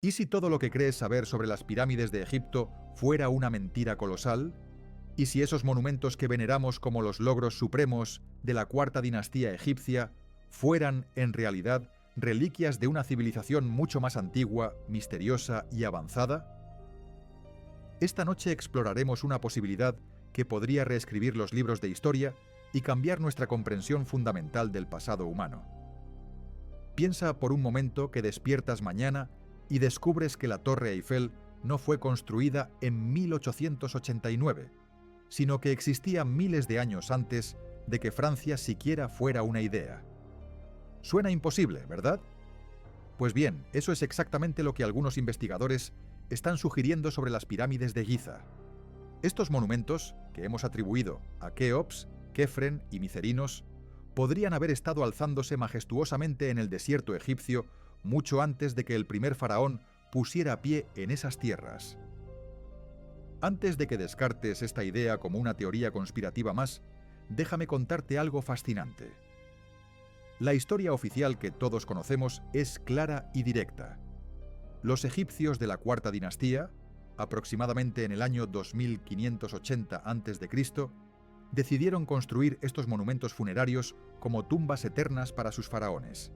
¿Y si todo lo que crees saber sobre las pirámides de Egipto fuera una mentira colosal? ¿Y si esos monumentos que veneramos como los logros supremos de la cuarta dinastía egipcia fueran, en realidad, reliquias de una civilización mucho más antigua, misteriosa y avanzada? Esta noche exploraremos una posibilidad que podría reescribir los libros de historia y cambiar nuestra comprensión fundamental del pasado humano. Piensa por un momento que despiertas mañana y descubres que la Torre Eiffel no fue construida en 1889, sino que existía miles de años antes de que Francia siquiera fuera una idea. Suena imposible, ¿verdad? Pues bien, eso es exactamente lo que algunos investigadores están sugiriendo sobre las pirámides de Giza. Estos monumentos, que hemos atribuido a Keops, Kefren y Micerinos, podrían haber estado alzándose majestuosamente en el desierto egipcio mucho antes de que el primer faraón pusiera pie en esas tierras. Antes de que descartes esta idea como una teoría conspirativa más, déjame contarte algo fascinante. La historia oficial que todos conocemos es clara y directa. Los egipcios de la cuarta dinastía, aproximadamente en el año 2580 a.C., decidieron construir estos monumentos funerarios como tumbas eternas para sus faraones.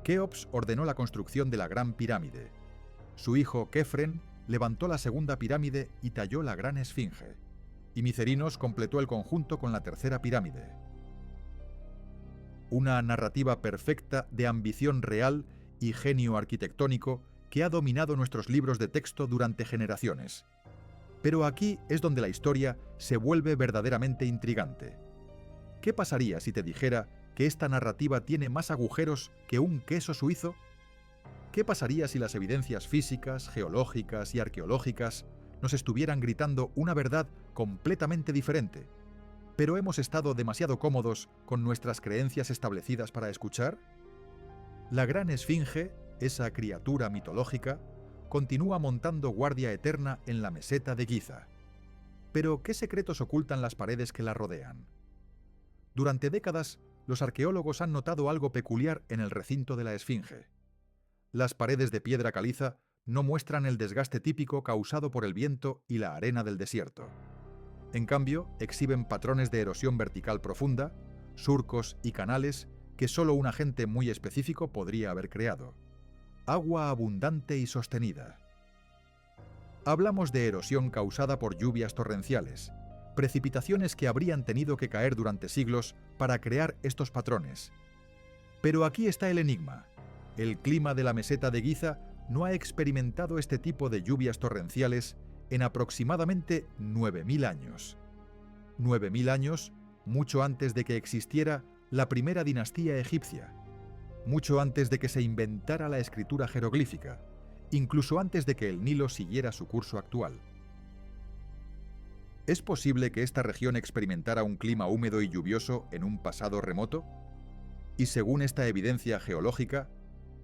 Keops ordenó la construcción de la Gran Pirámide. Su hijo Kefren levantó la segunda pirámide y talló la Gran Esfinge. Y Micerinos completó el conjunto con la tercera pirámide. Una narrativa perfecta de ambición real y genio arquitectónico que ha dominado nuestros libros de texto durante generaciones. Pero aquí es donde la historia se vuelve verdaderamente intrigante. ¿Qué pasaría si te dijera que esta narrativa tiene más agujeros que un queso suizo? ¿Qué pasaría si las evidencias físicas, geológicas y arqueológicas nos estuvieran gritando una verdad completamente diferente? ¿Pero hemos estado demasiado cómodos con nuestras creencias establecidas para escuchar? La Gran Esfinge, esa criatura mitológica, continúa montando guardia eterna en la meseta de Giza. Pero, ¿qué secretos ocultan las paredes que la rodean? Durante décadas, los arqueólogos han notado algo peculiar en el recinto de la Esfinge. Las paredes de piedra caliza no muestran el desgaste típico causado por el viento y la arena del desierto. En cambio, exhiben patrones de erosión vertical profunda, surcos y canales que solo un agente muy específico podría haber creado. Agua abundante y sostenida. Hablamos de erosión causada por lluvias torrenciales, precipitaciones que habrían tenido que caer durante siglos para crear estos patrones. Pero aquí está el enigma. El clima de la meseta de Giza no ha experimentado este tipo de lluvias torrenciales en aproximadamente 9.000 años. 9.000 años, mucho antes de que existiera la primera dinastía egipcia, mucho antes de que se inventara la escritura jeroglífica, incluso antes de que el Nilo siguiera su curso actual. ¿Es posible que esta región experimentara un clima húmedo y lluvioso en un pasado remoto? Y según esta evidencia geológica,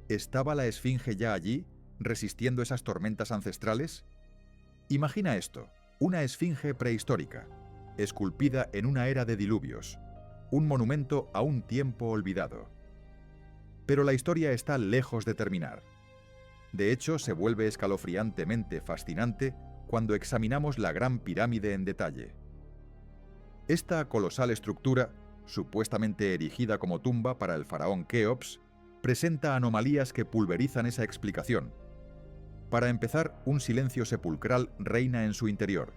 ¿estaba la Esfinge ya allí, resistiendo esas tormentas ancestrales? Imagina esto, una esfinge prehistórica, esculpida en una era de diluvios, un monumento a un tiempo olvidado. Pero la historia está lejos de terminar. De hecho, se vuelve escalofriantemente fascinante cuando examinamos la Gran Pirámide en detalle. Esta colosal estructura, supuestamente erigida como tumba para el faraón Keops, presenta anomalías que pulverizan esa explicación. Para empezar, un silencio sepulcral reina en su interior.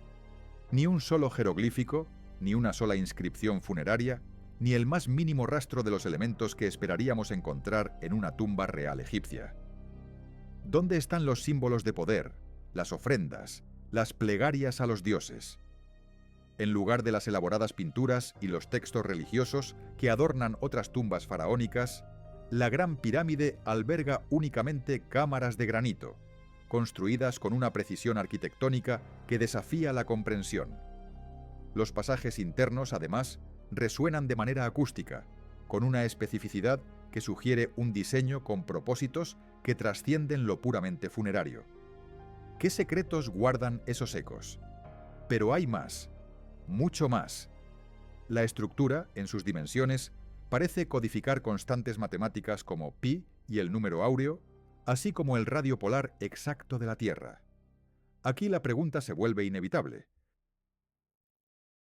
Ni un solo jeroglífico, ni una sola inscripción funeraria, ni el más mínimo rastro de los elementos que esperaríamos encontrar en una tumba real egipcia. ¿Dónde están los símbolos de poder, las ofrendas, las plegarias a los dioses? En lugar de las elaboradas pinturas y los textos religiosos que adornan otras tumbas faraónicas, la Gran Pirámide alberga únicamente cámaras de granito, construidas con una precisión arquitectónica que desafía la comprensión. Los pasajes internos, además, resuenan de manera acústica, con una especificidad que sugiere un diseño con propósitos que trascienden lo puramente funerario. ¿Qué secretos guardan esos ecos? Pero hay más, mucho más. La estructura, en sus dimensiones, parece codificar constantes matemáticas como pi y el número áureo, así como el radio polar exacto de la Tierra. Aquí la pregunta se vuelve inevitable.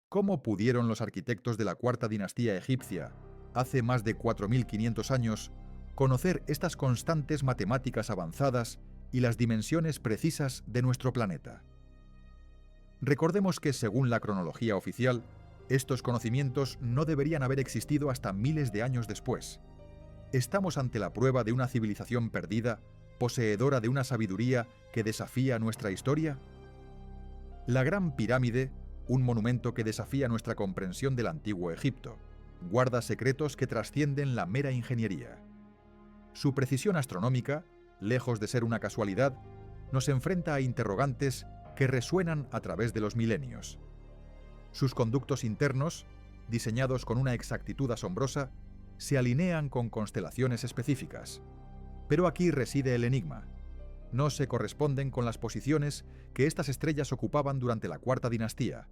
¿Cómo pudieron los arquitectos de la cuarta dinastía egipcia, hace más de 4.500 años, conocer estas constantes matemáticas avanzadas y las dimensiones precisas de nuestro planeta? Recordemos que, según la cronología oficial, estos conocimientos no deberían haber existido hasta miles de años después. ¿Estamos ante la prueba de una civilización perdida, poseedora de una sabiduría que desafía nuestra historia? La Gran Pirámide, un monumento que desafía nuestra comprensión del antiguo Egipto, guarda secretos que trascienden la mera ingeniería. Su precisión astronómica, lejos de ser una casualidad, nos enfrenta a interrogantes que resuenan a través de los milenios. Sus conductos internos, diseñados con una exactitud asombrosa, se alinean con constelaciones específicas. Pero aquí reside el enigma. No se corresponden con las posiciones que estas estrellas ocupaban durante la cuarta dinastía,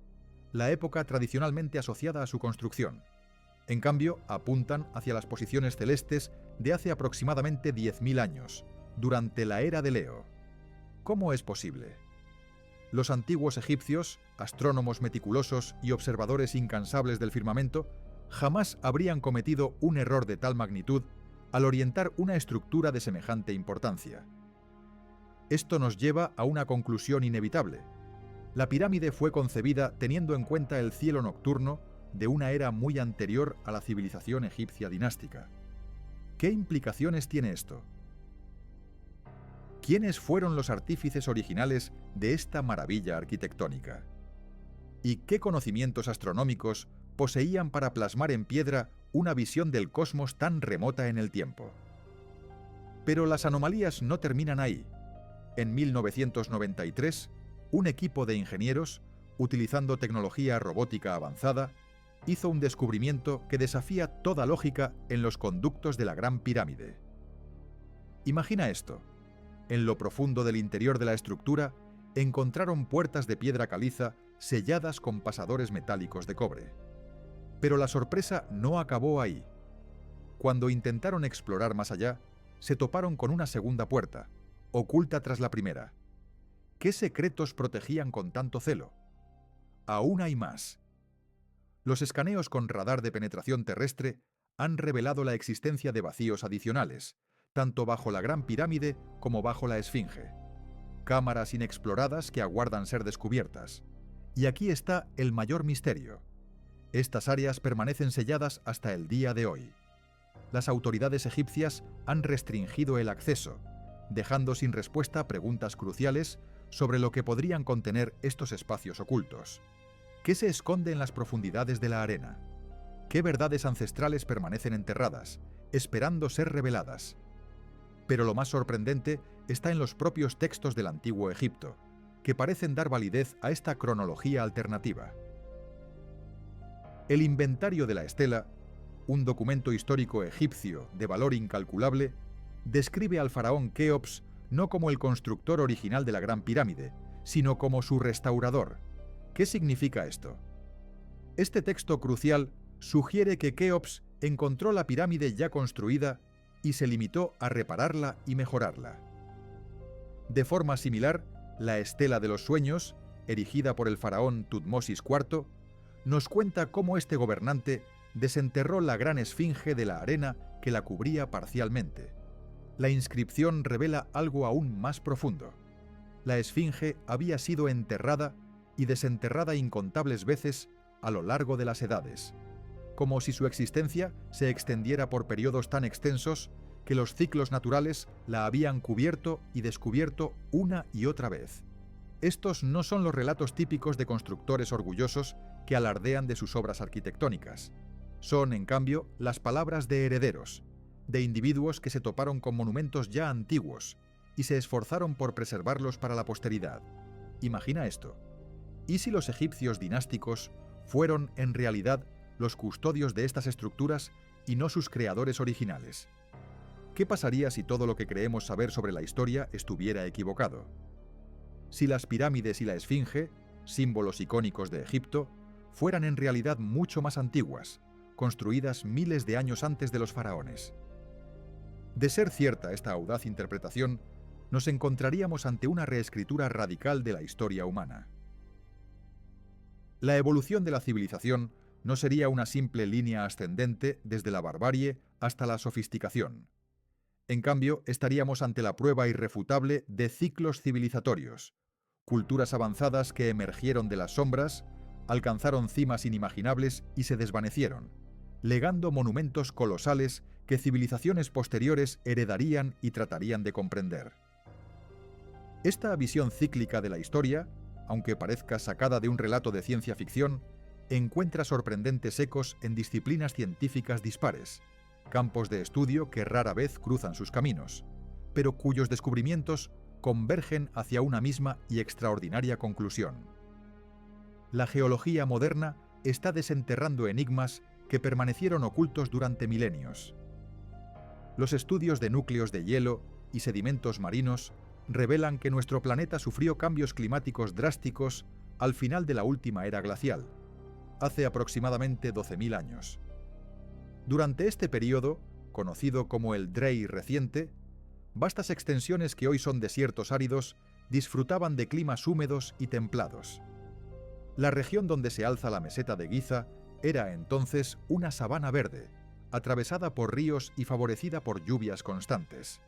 la época tradicionalmente asociada a su construcción. En cambio, apuntan hacia las posiciones celestes de hace aproximadamente 10.000 años, durante la era de Leo. ¿Cómo es posible? Los antiguos egipcios, astrónomos meticulosos y observadores incansables del firmamento, jamás habrían cometido un error de tal magnitud al orientar una estructura de semejante importancia. Esto nos lleva a una conclusión inevitable. La pirámide fue concebida teniendo en cuenta el cielo nocturno de una era muy anterior a la civilización egipcia dinástica. ¿Qué implicaciones tiene esto? ¿Quiénes fueron los artífices originales de esta maravilla arquitectónica? ¿Y qué conocimientos astronómicos poseían para plasmar en piedra una visión del cosmos tan remota en el tiempo? Pero las anomalías no terminan ahí. En 1993, un equipo de ingenieros, utilizando tecnología robótica avanzada, hizo un descubrimiento que desafía toda lógica en los conductos de la Gran Pirámide. Imagina esto. En lo profundo del interior de la estructura, encontraron puertas de piedra caliza selladas con pasadores metálicos de cobre. Pero la sorpresa no acabó ahí. Cuando intentaron explorar más allá, se toparon con una segunda puerta, oculta tras la primera. ¿Qué secretos protegían con tanto celo? Aún hay más. Los escaneos con radar de penetración terrestre han revelado la existencia de vacíos adicionales, tanto bajo la Gran Pirámide como bajo la Esfinge. Cámaras inexploradas que aguardan ser descubiertas. Y aquí está el mayor misterio. Estas áreas permanecen selladas hasta el día de hoy. Las autoridades egipcias han restringido el acceso, dejando sin respuesta preguntas cruciales sobre lo que podrían contener estos espacios ocultos. ¿Qué se esconde en las profundidades de la arena? ¿Qué verdades ancestrales permanecen enterradas, esperando ser reveladas? Pero lo más sorprendente está en los propios textos del antiguo Egipto, que parecen dar validez a esta cronología alternativa. El Inventario de la Estela, un documento histórico egipcio de valor incalculable, describe al faraón Keops no como el constructor original de la Gran Pirámide, sino como su restaurador. ¿Qué significa esto? Este texto crucial sugiere que Keops encontró la pirámide ya construida y se limitó a repararla y mejorarla. De forma similar, la Estela de los Sueños, erigida por el faraón Tutmosis IV, nos cuenta cómo este gobernante desenterró la gran esfinge de la arena que la cubría parcialmente. La inscripción revela algo aún más profundo. La esfinge había sido enterrada y desenterrada incontables veces a lo largo de las edades, como si su existencia se extendiera por periodos tan extensos que los ciclos naturales la habían cubierto y descubierto una y otra vez. Estos no son los relatos típicos de constructores orgullosos que alardean de sus obras arquitectónicas. Son, en cambio, las palabras de herederos, de individuos que se toparon con monumentos ya antiguos y se esforzaron por preservarlos para la posteridad. Imagina esto. ¿Y si los egipcios dinásticos fueron, en realidad, los custodios de estas estructuras y no sus creadores originales? ¿Qué pasaría si todo lo que creemos saber sobre la historia estuviera equivocado? Si las pirámides y la Esfinge, símbolos icónicos de Egipto, fueran en realidad mucho más antiguas, construidas miles de años antes de los faraones. De ser cierta esta audaz interpretación, nos encontraríamos ante una reescritura radical de la historia humana. La evolución de la civilización no sería una simple línea ascendente desde la barbarie hasta la sofisticación. En cambio, estaríamos ante la prueba irrefutable de ciclos civilizatorios, culturas avanzadas que emergieron de las sombras, alcanzaron cimas inimaginables y se desvanecieron, legando monumentos colosales que civilizaciones posteriores heredarían y tratarían de comprender. Esta visión cíclica de la historia, aunque parezca sacada de un relato de ciencia ficción, encuentra sorprendentes ecos en disciplinas científicas dispares, campos de estudio que rara vez cruzan sus caminos, pero cuyos descubrimientos convergen hacia una misma y extraordinaria conclusión. La geología moderna está desenterrando enigmas que permanecieron ocultos durante milenios. Los estudios de núcleos de hielo y sedimentos marinos revelan que nuestro planeta sufrió cambios climáticos drásticos al final de la última era glacial, hace aproximadamente 12.000 años. Durante este periodo, conocido como el Drei reciente, vastas extensiones que hoy son desiertos áridos disfrutaban de climas húmedos y templados. La región donde se alza la meseta de Giza era entonces una sabana verde, atravesada por ríos y favorecida por lluvias constantes.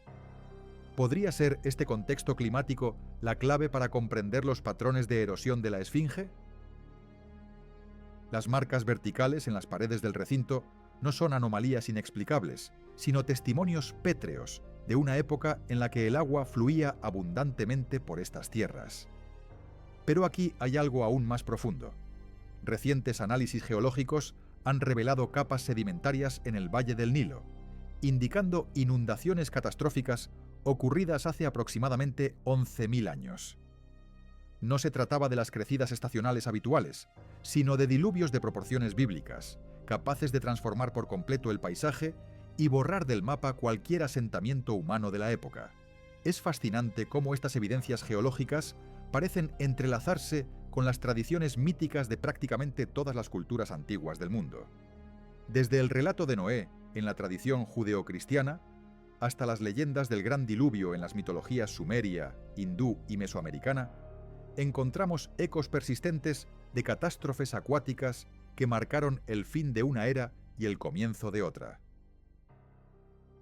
¿Podría ser este contexto climático la clave para comprender los patrones de erosión de la Esfinge? Las marcas verticales en las paredes del recinto no son anomalías inexplicables, sino testimonios pétreos de una época en la que el agua fluía abundantemente por estas tierras. Pero aquí hay algo aún más profundo. Recientes análisis geológicos han revelado capas sedimentarias en el Valle del Nilo, indicando inundaciones catastróficas ocurridas hace aproximadamente 11.000 años. No se trataba de las crecidas estacionales habituales, sino de diluvios de proporciones bíblicas, capaces de transformar por completo el paisaje y borrar del mapa cualquier asentamiento humano de la época. Es fascinante cómo estas evidencias geológicas parecen entrelazarse con las tradiciones míticas de prácticamente todas las culturas antiguas del mundo. Desde el relato de Noé en la tradición judeocristiana, hasta las leyendas del gran diluvio en las mitologías sumeria, hindú y mesoamericana, encontramos ecos persistentes de catástrofes acuáticas que marcaron el fin de una era y el comienzo de otra.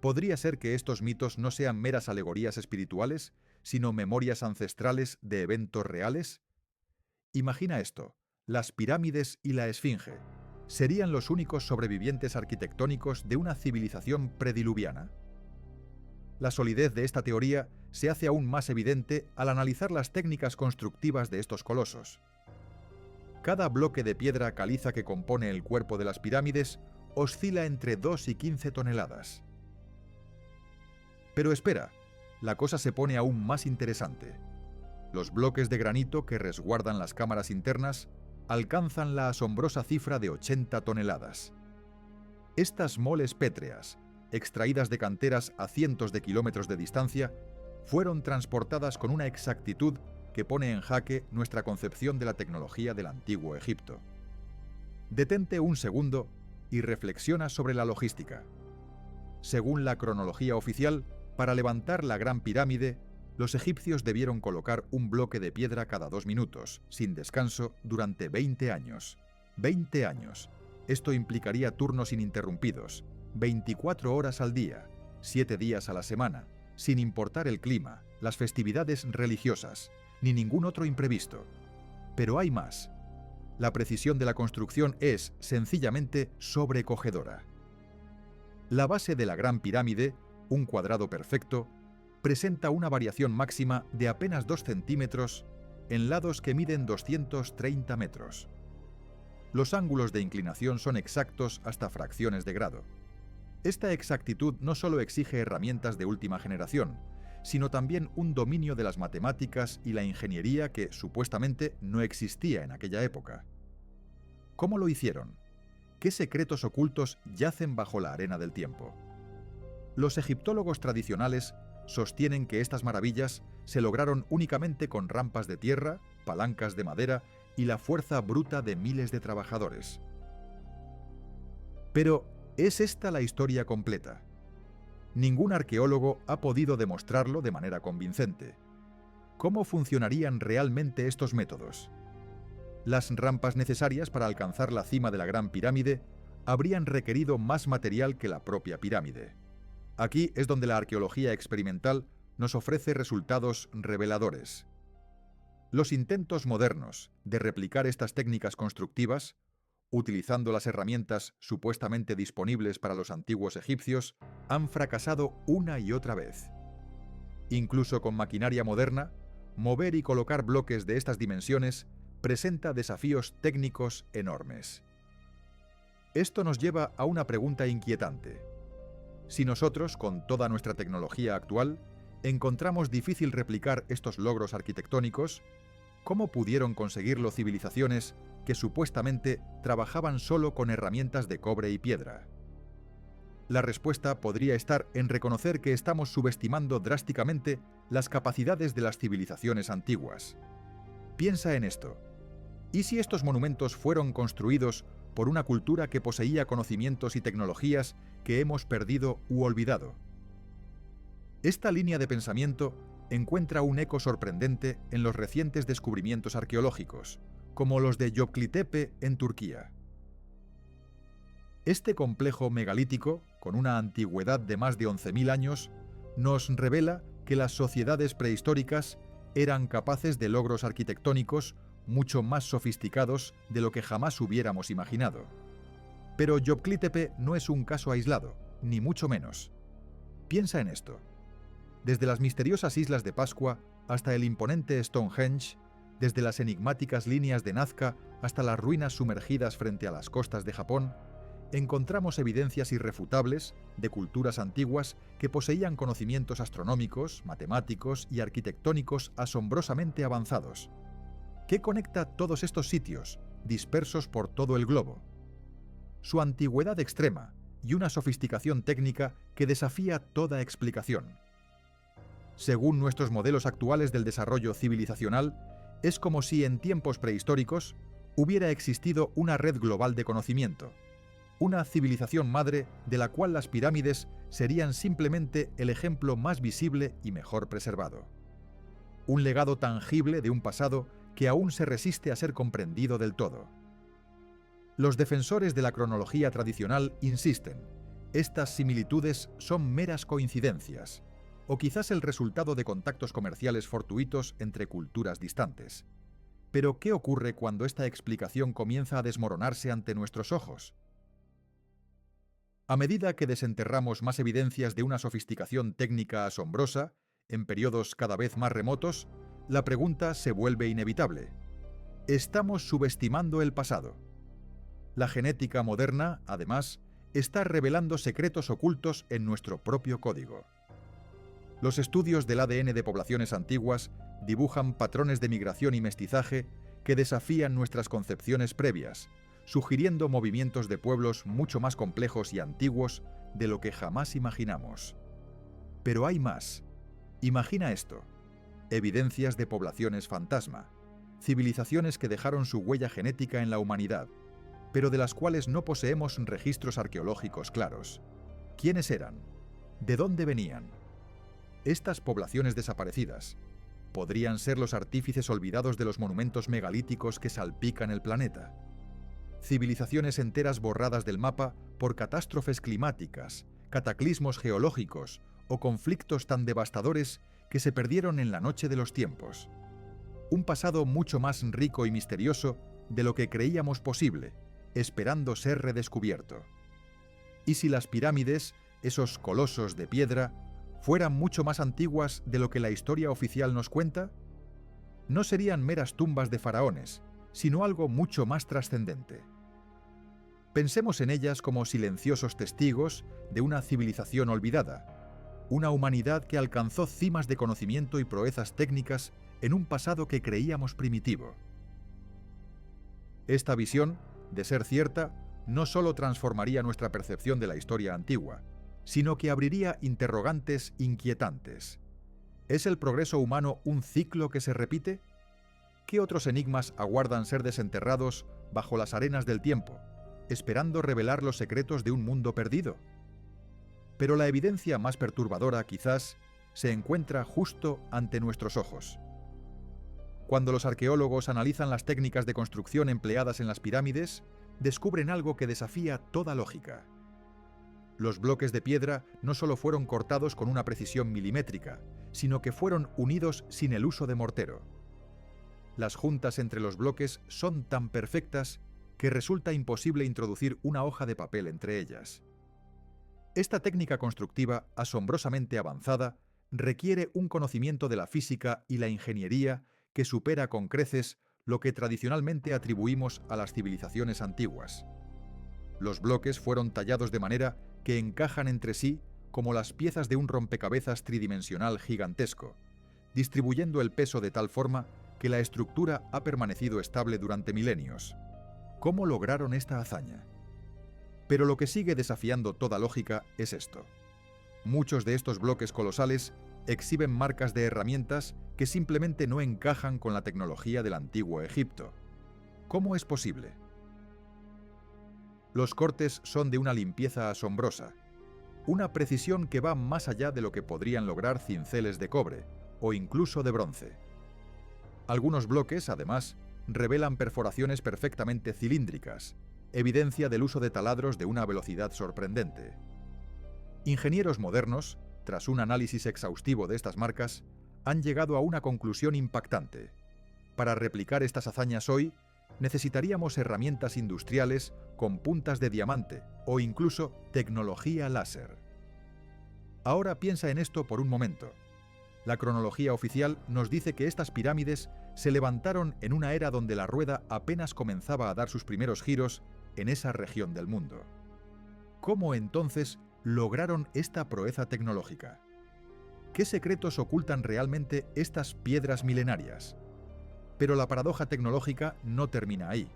¿Podría ser que estos mitos no sean meras alegorías espirituales, sino memorias ancestrales de eventos reales? Imagina esto: las pirámides y la Esfinge ¿serían los únicos sobrevivientes arquitectónicos de una civilización prediluviana? La solidez de esta teoría se hace aún más evidente al analizar las técnicas constructivas de estos colosos. Cada bloque de piedra caliza que compone el cuerpo de las pirámides oscila entre 2 y 15 toneladas. Pero espera, la cosa se pone aún más interesante. Los bloques de granito que resguardan las cámaras internas alcanzan la asombrosa cifra de 80 toneladas. Estas moles pétreas, extraídas de canteras a cientos de kilómetros de distancia, fueron transportadas con una exactitud que pone en jaque nuestra concepción de la tecnología del antiguo Egipto. Detente un segundo y reflexiona sobre la logística. Según la cronología oficial, para levantar la Gran Pirámide, los egipcios debieron colocar un bloque de piedra cada 2 minutos, sin descanso, durante 20 años. 20 años. Esto implicaría turnos ininterrumpidos, 24 horas al día, 7 días a la semana, sin importar el clima, las festividades religiosas, ni ningún otro imprevisto. Pero hay más. La precisión de la construcción es, sencillamente, sobrecogedora. La base de la Gran Pirámide, un cuadrado perfecto, presenta una variación máxima de apenas 2 centímetros en lados que miden 230 metros. Los ángulos de inclinación son exactos hasta fracciones de grado. Esta exactitud no solo exige herramientas de última generación, sino también un dominio de las matemáticas y la ingeniería que, supuestamente, no existía en aquella época. ¿Cómo lo hicieron? ¿Qué secretos ocultos yacen bajo la arena del tiempo? Los egiptólogos tradicionales sostienen que estas maravillas se lograron únicamente con rampas de tierra, palancas de madera y la fuerza bruta de miles de trabajadores. Pero, ¿es esta la historia completa? ningún arqueólogo ha podido demostrarlo de manera convincente. ¿Cómo funcionarían realmente estos métodos? Las rampas necesarias para alcanzar la cima de la Gran Pirámide habrían requerido más material que la propia pirámide. Aquí es donde la arqueología experimental nos ofrece resultados reveladores. Los intentos modernos de replicar estas técnicas constructivas, utilizando las herramientas supuestamente disponibles para los antiguos egipcios, han fracasado una y otra vez. Incluso con maquinaria moderna, mover y colocar bloques de estas dimensiones presenta desafíos técnicos enormes. Esto nos lleva a una pregunta inquietante. Si nosotros, con toda nuestra tecnología actual, encontramos difícil replicar estos logros arquitectónicos, ¿cómo pudieron conseguirlo civilizaciones que supuestamente trabajaban solo con herramientas de cobre y piedra? La respuesta podría estar en reconocer que estamos subestimando drásticamente las capacidades de las civilizaciones antiguas. Piensa en esto. ¿Y si estos monumentos fueron construidos por una cultura que poseía conocimientos y tecnologías que hemos perdido u olvidado? Esta línea de pensamiento encuentra un eco sorprendente en los recientes descubrimientos arqueológicos, como los de Göbekli Tepe en Turquía. Este complejo megalítico, con una antigüedad de más de 11.000 años, nos revela que las sociedades prehistóricas eran capaces de logros arquitectónicos mucho más sofisticados de lo que jamás hubiéramos imaginado. Pero Göbekli Tepe no es un caso aislado, ni mucho menos. Piensa en esto. Desde las misteriosas Islas de Pascua hasta el imponente Stonehenge, desde las enigmáticas líneas de Nazca hasta las ruinas sumergidas frente a las costas de Japón, encontramos evidencias irrefutables de culturas antiguas que poseían conocimientos astronómicos, matemáticos y arquitectónicos asombrosamente avanzados. ¿Qué conecta todos estos sitios, dispersos por todo el globo? Su antigüedad extrema y una sofisticación técnica que desafía toda explicación. Según nuestros modelos actuales del desarrollo civilizacional, es como si en tiempos prehistóricos hubiera existido una red global de conocimiento, una civilización madre de la cual las pirámides serían simplemente el ejemplo más visible y mejor preservado. Un legado tangible de un pasado que aún se resiste a ser comprendido del todo. Los defensores de la cronología tradicional insisten, estas similitudes son meras coincidencias, o quizás el resultado de contactos comerciales fortuitos entre culturas distantes. Pero ¿qué ocurre cuando esta explicación comienza a desmoronarse ante nuestros ojos? A medida que desenterramos más evidencias de una sofisticación técnica asombrosa, en periodos cada vez más remotos, la pregunta se vuelve inevitable. ¿Estamos subestimando el pasado? La genética moderna, además, está revelando secretos ocultos en nuestro propio código. Los estudios del ADN de poblaciones antiguas dibujan patrones de migración y mestizaje que desafían nuestras concepciones previas, sugiriendo movimientos de pueblos mucho más complejos y antiguos de lo que jamás imaginamos. Pero hay más. Imagina esto: evidencias de poblaciones fantasma, civilizaciones que dejaron su huella genética en la humanidad, pero de las cuales no poseemos registros arqueológicos claros. ¿Quiénes eran? ¿De dónde venían? Estas poblaciones desaparecidas podrían ser los artífices olvidados de los monumentos megalíticos que salpican el planeta. Civilizaciones enteras borradas del mapa por catástrofes climáticas, cataclismos geológicos o conflictos tan devastadores que se perdieron en la noche de los tiempos. Un pasado mucho más rico y misterioso de lo que creíamos posible, esperando ser redescubierto. ¿Y si las pirámides, esos colosos de piedra, fueran mucho más antiguas de lo que la historia oficial nos cuenta? No serían meras tumbas de faraones, sino algo mucho más trascendente. Pensemos en ellas como silenciosos testigos de una civilización olvidada, una humanidad que alcanzó cimas de conocimiento y proezas técnicas en un pasado que creíamos primitivo. Esta visión, de ser cierta, no solo transformaría nuestra percepción de la historia antigua, sino que abriría interrogantes inquietantes. ¿Es el progreso humano un ciclo que se repite? ¿Qué otros enigmas aguardan ser desenterrados bajo las arenas del tiempo, esperando revelar los secretos de un mundo perdido? Pero la evidencia más perturbadora, quizás, se encuentra justo ante nuestros ojos. Cuando los arqueólogos analizan las técnicas de construcción empleadas en las pirámides, descubren algo que desafía toda lógica. Los bloques de piedra no solo fueron cortados con una precisión milimétrica, sino que fueron unidos sin el uso de mortero. Las juntas entre los bloques son tan perfectas que resulta imposible introducir una hoja de papel entre ellas. Esta técnica constructiva, asombrosamente avanzada, requiere un conocimiento de la física y la ingeniería que supera con creces lo que tradicionalmente atribuimos a las civilizaciones antiguas. Los bloques fueron tallados de manera que encajan entre sí como las piezas de un rompecabezas tridimensional gigantesco, distribuyendo el peso de tal forma que la estructura ha permanecido estable durante milenios. ¿Cómo lograron esta hazaña? Pero lo que sigue desafiando toda lógica es esto. Muchos de estos bloques colosales exhiben marcas de herramientas que simplemente no encajan con la tecnología del antiguo Egipto. ¿Cómo es posible? Los cortes son de una limpieza asombrosa, una precisión que va más allá de lo que podrían lograr cinceles de cobre o incluso de bronce. Algunos bloques, además, revelan perforaciones perfectamente cilíndricas, evidencia del uso de taladros de una velocidad sorprendente. Ingenieros modernos, tras un análisis exhaustivo de estas marcas, han llegado a una conclusión impactante. Para replicar estas hazañas hoy, necesitaríamos herramientas industriales con puntas de diamante o incluso tecnología láser. Ahora piensa en esto por un momento. La cronología oficial nos dice que estas pirámides se levantaron en una era donde la rueda apenas comenzaba a dar sus primeros giros en esa región del mundo. ¿Cómo entonces lograron esta proeza tecnológica? ¿Qué secretos ocultan realmente estas piedras milenarias? Pero la paradoja tecnológica no termina ahí.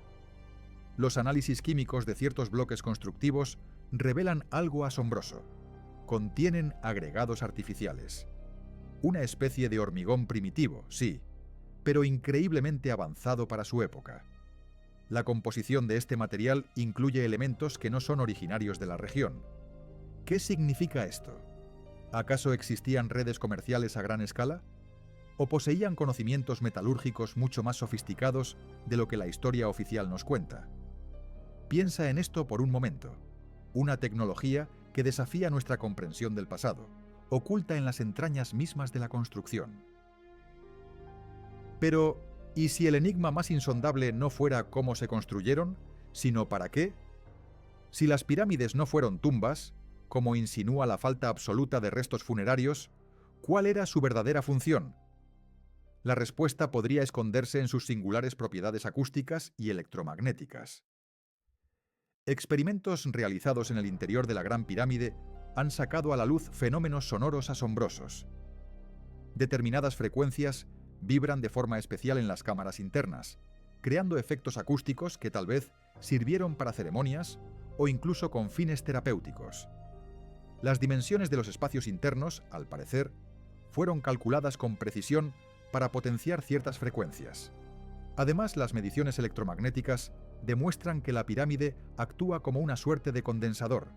Los análisis químicos de ciertos bloques constructivos revelan algo asombroso. Contienen agregados artificiales. Una especie de hormigón primitivo, sí, pero increíblemente avanzado para su época. La composición de este material incluye elementos que no son originarios de la región. ¿Qué significa esto? ¿Acaso existían redes comerciales a gran escala? ¿O poseían conocimientos metalúrgicos mucho más sofisticados de lo que la historia oficial nos cuenta? Piensa en esto por un momento. Una tecnología que desafía nuestra comprensión del pasado, oculta en las entrañas mismas de la construcción. Pero, ¿y si el enigma más insondable no fuera cómo se construyeron, sino para qué? Si las pirámides no fueron tumbas, como insinúa la falta absoluta de restos funerarios, ¿cuál era su verdadera función? La respuesta podría esconderse en sus singulares propiedades acústicas y electromagnéticas. Experimentos realizados en el interior de la Gran Pirámide han sacado a la luz fenómenos sonoros asombrosos. Determinadas frecuencias vibran de forma especial en las cámaras internas, creando efectos acústicos que tal vez sirvieron para ceremonias o incluso con fines terapéuticos. Las dimensiones de los espacios internos, al parecer, fueron calculadas con precisión para potenciar ciertas frecuencias. Además, las mediciones electromagnéticas demuestran que la pirámide actúa como una suerte de condensador,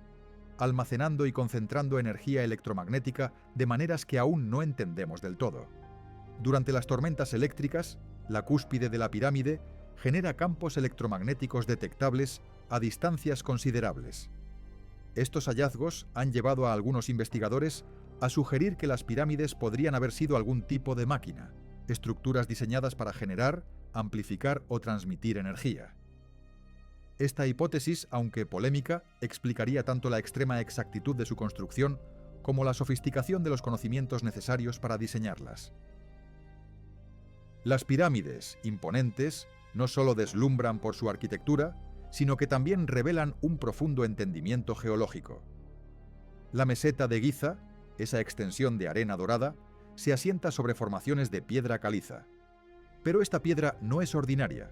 almacenando y concentrando energía electromagnética de maneras que aún no entendemos del todo. Durante las tormentas eléctricas, la cúspide de la pirámide genera campos electromagnéticos detectables a distancias considerables. Estos hallazgos han llevado a algunos investigadores a sugerir que las pirámides podrían haber sido algún tipo de máquina, estructuras diseñadas para generar, amplificar o transmitir energía. Esta hipótesis, aunque polémica, explicaría tanto la extrema exactitud de su construcción como la sofisticación de los conocimientos necesarios para diseñarlas. Las pirámides, imponentes, no solo deslumbran por su arquitectura, sino que también revelan un profundo entendimiento geológico. La meseta de Giza, esa extensión de arena dorada, se asienta sobre formaciones de piedra caliza. Pero esta piedra no es ordinaria.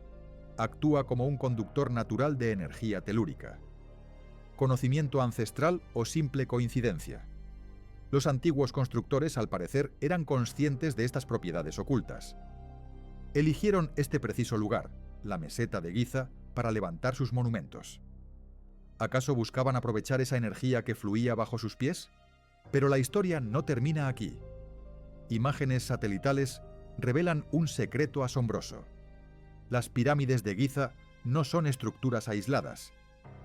Actúa como un conductor natural de energía telúrica. ¿Conocimiento ancestral o simple coincidencia? Los antiguos constructores, al parecer, eran conscientes de estas propiedades ocultas. Eligieron este preciso lugar, la meseta de Giza, para levantar sus monumentos. ¿Acaso buscaban aprovechar esa energía que fluía bajo sus pies? Pero la historia no termina aquí. Imágenes satelitales revelan un secreto asombroso. Las pirámides de Giza no son estructuras aisladas.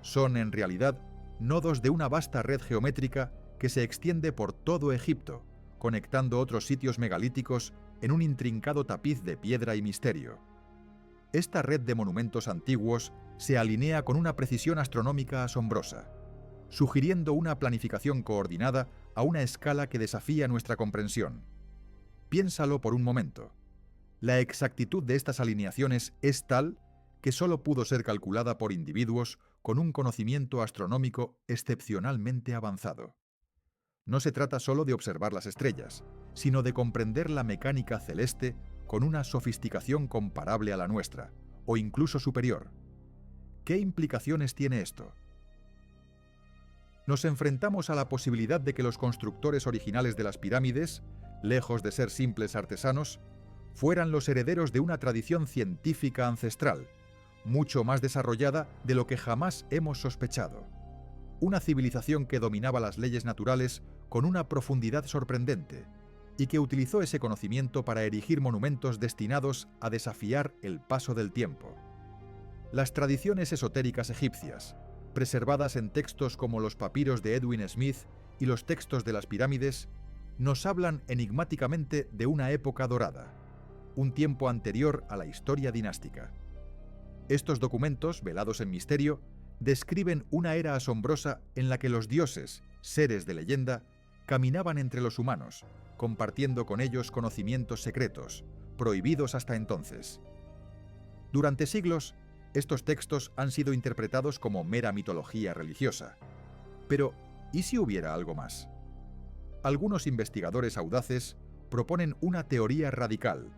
Son, en realidad, nodos de una vasta red geométrica que se extiende por todo Egipto, conectando otros sitios megalíticos en un intrincado tapiz de piedra y misterio. Esta red de monumentos antiguos se alinea con una precisión astronómica asombrosa, sugiriendo una planificación coordinada a una escala que desafía nuestra comprensión. Piénsalo por un momento. La exactitud de estas alineaciones es tal que solo pudo ser calculada por individuos con un conocimiento astronómico excepcionalmente avanzado. No se trata solo de observar las estrellas, sino de comprender la mecánica celeste con una sofisticación comparable a la nuestra, o incluso superior. ¿Qué implicaciones tiene esto? Nos enfrentamos a la posibilidad de que los constructores originales de las pirámides, lejos de ser simples artesanos, fueran los herederos de una tradición científica ancestral, mucho más desarrollada de lo que jamás hemos sospechado. Una civilización que dominaba las leyes naturales con una profundidad sorprendente y que utilizó ese conocimiento para erigir monumentos destinados a desafiar el paso del tiempo. Las tradiciones esotéricas egipcias, preservadas en textos como los papiros de Edwin Smith y los textos de las pirámides, nos hablan enigmáticamente de una época dorada, un tiempo anterior a la historia dinástica. Estos documentos, velados en misterio, describen una era asombrosa en la que los dioses, seres de leyenda, caminaban entre los humanos, compartiendo con ellos conocimientos secretos, prohibidos hasta entonces. Durante siglos, estos textos han sido interpretados como mera mitología religiosa. Pero, ¿y si hubiera algo más? Algunos investigadores audaces proponen una teoría radical: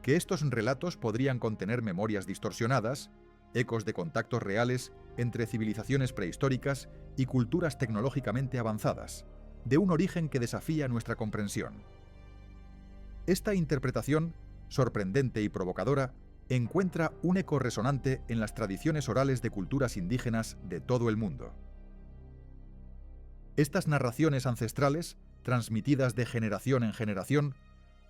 que estos relatos podrían contener memorias distorsionadas, ecos de contactos reales entre civilizaciones prehistóricas y culturas tecnológicamente avanzadas, de un origen que desafía nuestra comprensión. Esta interpretación, sorprendente y provocadora, encuentra un eco resonante en las tradiciones orales de culturas indígenas de todo el mundo. Estas narraciones ancestrales, transmitidas de generación en generación,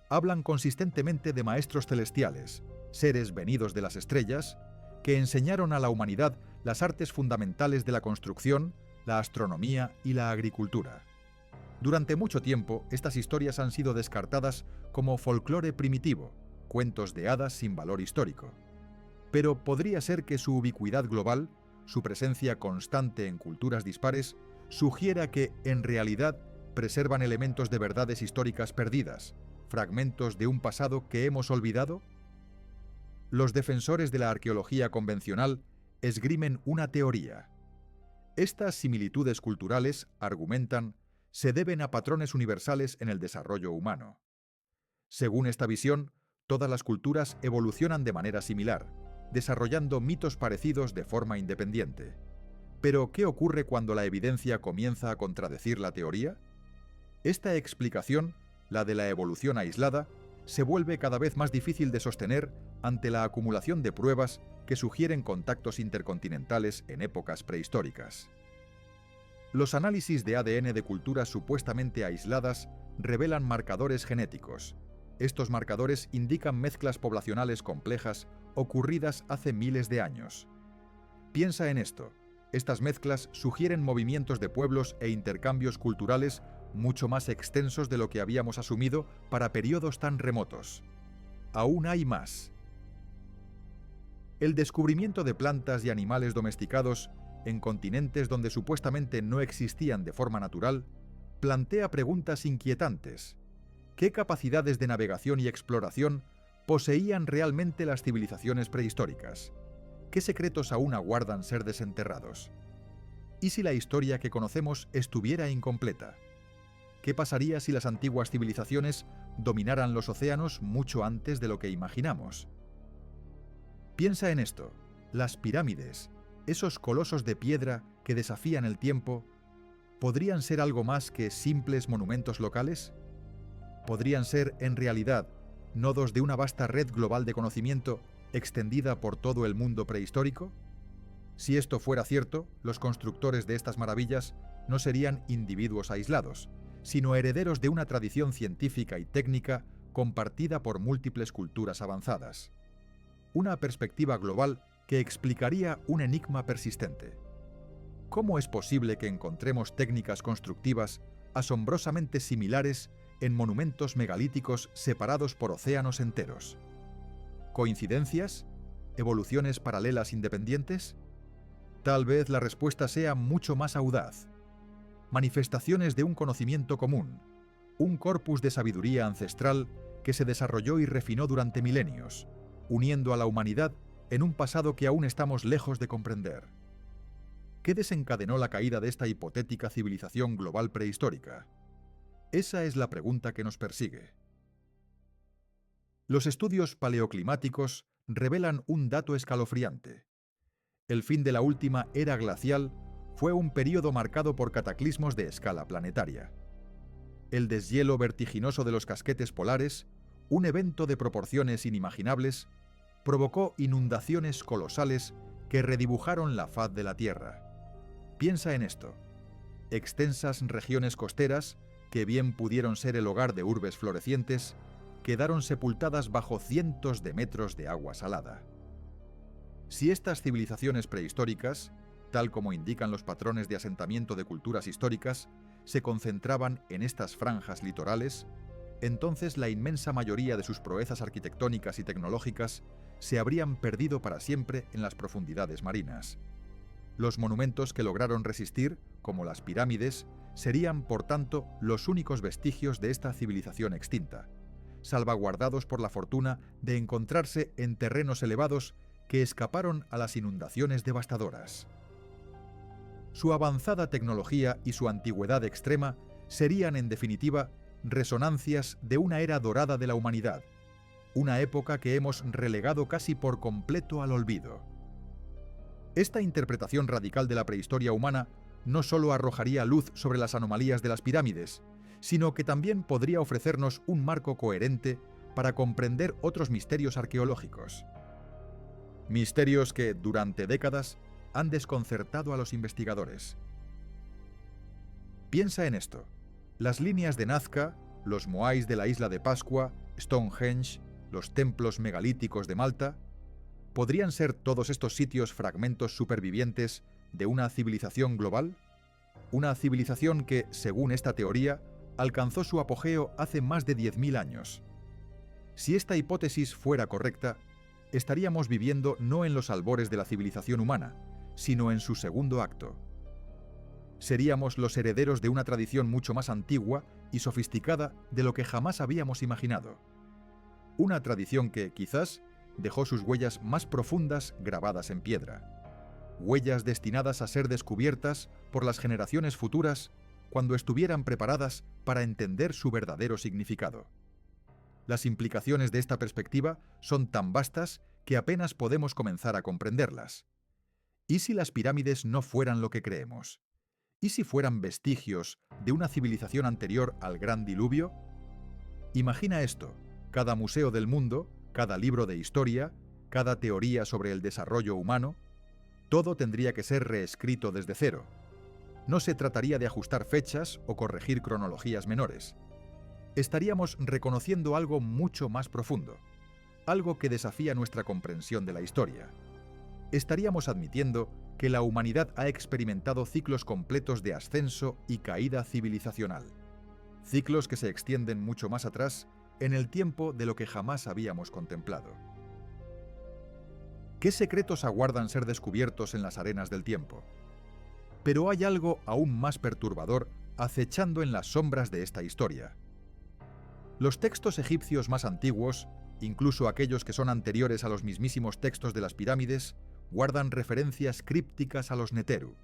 hablan consistentemente de maestros celestiales, seres venidos de las estrellas, que enseñaron a la humanidad las artes fundamentales de la construcción, la astronomía y la agricultura. Durante mucho tiempo, estas historias han sido descartadas como folclore primitivo, cuentos de hadas sin valor histórico. Pero podría ser que su ubicuidad global, su presencia constante en culturas dispares, sugiera que, en realidad, preservan elementos de verdades históricas perdidas, fragmentos de un pasado que hemos olvidado. Los defensores de la arqueología convencional esgrimen una teoría. Estas similitudes culturales, argumentan, se deben a patrones universales en el desarrollo humano. Según esta visión, todas las culturas evolucionan de manera similar, desarrollando mitos parecidos de forma independiente. Pero, ¿qué ocurre cuando la evidencia comienza a contradecir la teoría? Esta explicación, la de la evolución aislada, se vuelve cada vez más difícil de sostener ante la acumulación de pruebas que sugieren contactos intercontinentales en épocas prehistóricas. Los análisis de ADN de culturas supuestamente aisladas revelan marcadores genéticos. Estos marcadores indican mezclas poblacionales complejas ocurridas hace miles de años. Piensa en esto. Estas mezclas sugieren movimientos de pueblos e intercambios culturales mucho más extensos de lo que habíamos asumido para periodos tan remotos. Aún hay más. El descubrimiento de plantas y animales domesticados en continentes donde supuestamente no existían de forma natural plantea preguntas inquietantes. ¿Qué capacidades de navegación y exploración poseían realmente las civilizaciones prehistóricas? ¿Qué secretos aún aguardan ser desenterrados? ¿Y si la historia que conocemos estuviera incompleta? ¿Qué pasaría si las antiguas civilizaciones dominaran los océanos mucho antes de lo que imaginamos? Piensa en esto. Las pirámides, esos colosos de piedra que desafían el tiempo, ¿podrían ser algo más que simples monumentos locales? ¿Podrían ser, en realidad, nodos de una vasta red global de conocimiento extendida por todo el mundo prehistórico? Si esto fuera cierto, los constructores de estas maravillas no serían individuos aislados, sino herederos de una tradición científica y técnica compartida por múltiples culturas avanzadas. Una perspectiva global que explicaría un enigma persistente. ¿Cómo es posible que encontremos técnicas constructivas asombrosamente similares en monumentos megalíticos separados por océanos enteros? ¿Coincidencias? ¿Evoluciones paralelas independientes? Tal vez la respuesta sea mucho más audaz. Manifestaciones de un conocimiento común, un corpus de sabiduría ancestral que se desarrolló y refinó durante milenios, uniendo a la humanidad en un pasado que aún estamos lejos de comprender. ¿Qué desencadenó la caída de esta hipotética civilización global prehistórica? Esa es la pregunta que nos persigue. Los estudios paleoclimáticos revelan un dato escalofriante. El fin de la última era glacial fue un período marcado por cataclismos de escala planetaria. El deshielo vertiginoso de los casquetes polares, un evento de proporciones inimaginables, provocó inundaciones colosales que redibujaron la faz de la Tierra. Piensa en esto. Extensas regiones costeras, que bien pudieron ser el hogar de urbes florecientes, quedaron sepultadas bajo cientos de metros de agua salada. Si estas civilizaciones prehistóricas, tal como indican los patrones de asentamiento de culturas históricas, se concentraban en estas franjas litorales, entonces la inmensa mayoría de sus proezas arquitectónicas y tecnológicas se habrían perdido para siempre en las profundidades marinas. Los monumentos que lograron resistir, como las pirámides, serían, por tanto, los únicos vestigios de esta civilización extinta, salvaguardados por la fortuna de encontrarse en terrenos elevados que escaparon a las inundaciones devastadoras. Su avanzada tecnología y su antigüedad extrema serían, en definitiva, resonancias de una era dorada de la humanidad, una época que hemos relegado casi por completo al olvido. Esta interpretación radical de la prehistoria humana no solo arrojaría luz sobre las anomalías de las pirámides, sino que también podría ofrecernos un marco coherente para comprender otros misterios arqueológicos. Misterios que, durante décadas, han desconcertado a los investigadores. Piensa en esto. Las líneas de Nazca, los moais de la isla de Pascua, Stonehenge, los templos megalíticos de Malta, ¿podrían ser todos estos sitios fragmentos supervivientes de una civilización global? Una civilización que, según esta teoría, alcanzó su apogeo hace más de 10.000 años. Si esta hipótesis fuera correcta, estaríamos viviendo no en los albores de la civilización humana, sino en su segundo acto. Seríamos los herederos de una tradición mucho más antigua y sofisticada de lo que jamás habíamos imaginado. Una tradición que, quizás, dejó sus huellas más profundas grabadas en piedra. Huellas destinadas a ser descubiertas por las generaciones futuras cuando estuvieran preparadas para entender su verdadero significado. Las implicaciones de esta perspectiva son tan vastas que apenas podemos comenzar a comprenderlas. ¿Y si las pirámides no fueran lo que creemos? ¿Y si fueran vestigios de una civilización anterior al gran diluvio? Imagina esto: cada museo del mundo, cada libro de historia, cada teoría sobre el desarrollo humano, todo tendría que ser reescrito desde cero. No se trataría de ajustar fechas o corregir cronologías menores. Estaríamos reconociendo algo mucho más profundo, algo que desafía nuestra comprensión de la historia. Estaríamos admitiendo que la humanidad ha experimentado ciclos completos de ascenso y caída civilizacional, ciclos que se extienden mucho más atrás en el tiempo de lo que jamás habíamos contemplado. ¿Qué secretos aguardan ser descubiertos en las arenas del tiempo? Pero hay algo aún más perturbador acechando en las sombras de esta historia. Los textos egipcios más antiguos, incluso aquellos que son anteriores a los mismísimos textos de las pirámides, guardan referencias crípticas a los Neteru,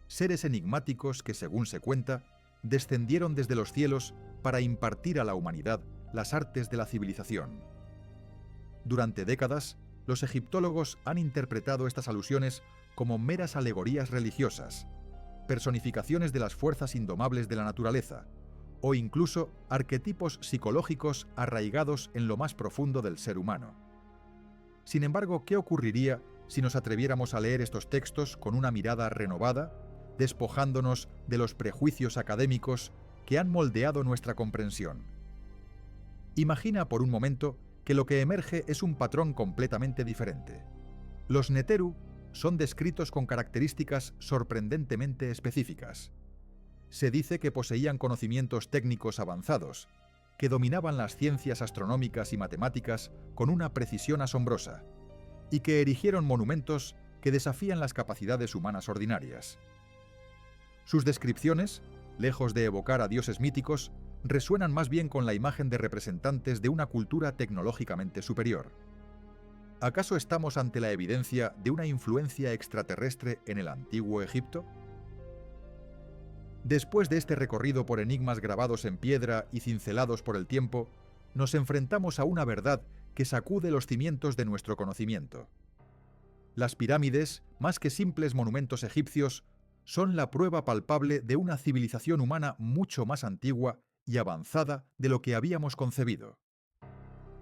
seres enigmáticos que, según se cuenta, descendieron desde los cielos para impartir a la humanidad las artes de la civilización. Durante décadas, los egiptólogos han interpretado estas alusiones como meras alegorías religiosas, personificaciones de las fuerzas indomables de la naturaleza, o incluso arquetipos psicológicos arraigados en lo más profundo del ser humano. Sin embargo, ¿qué ocurriría si nos atreviéramos a leer estos textos con una mirada renovada, despojándonos de los prejuicios académicos que han moldeado nuestra comprensión. Imagina por un momento que lo que emerge es un patrón completamente diferente. Los Neteru son descritos con características sorprendentemente específicas. Se dice que poseían conocimientos técnicos avanzados, que dominaban las ciencias astronómicas y matemáticas con una precisión asombrosa, y que erigieron monumentos que desafían las capacidades humanas ordinarias. Sus descripciones, lejos de evocar a dioses míticos, resuenan más bien con la imagen de representantes de una cultura tecnológicamente superior. ¿Acaso estamos ante la evidencia de una influencia extraterrestre en el antiguo Egipto? Después de este recorrido por enigmas grabados en piedra y cincelados por el tiempo, nos enfrentamos a una verdad que sacude los cimientos de nuestro conocimiento. Las pirámides, más que simples monumentos egipcios, son la prueba palpable de una civilización humana mucho más antigua y avanzada de lo que habíamos concebido.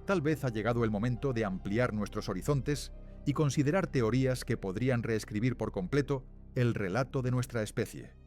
Tal vez ha llegado el momento de ampliar nuestros horizontes y considerar teorías que podrían reescribir por completo el relato de nuestra especie.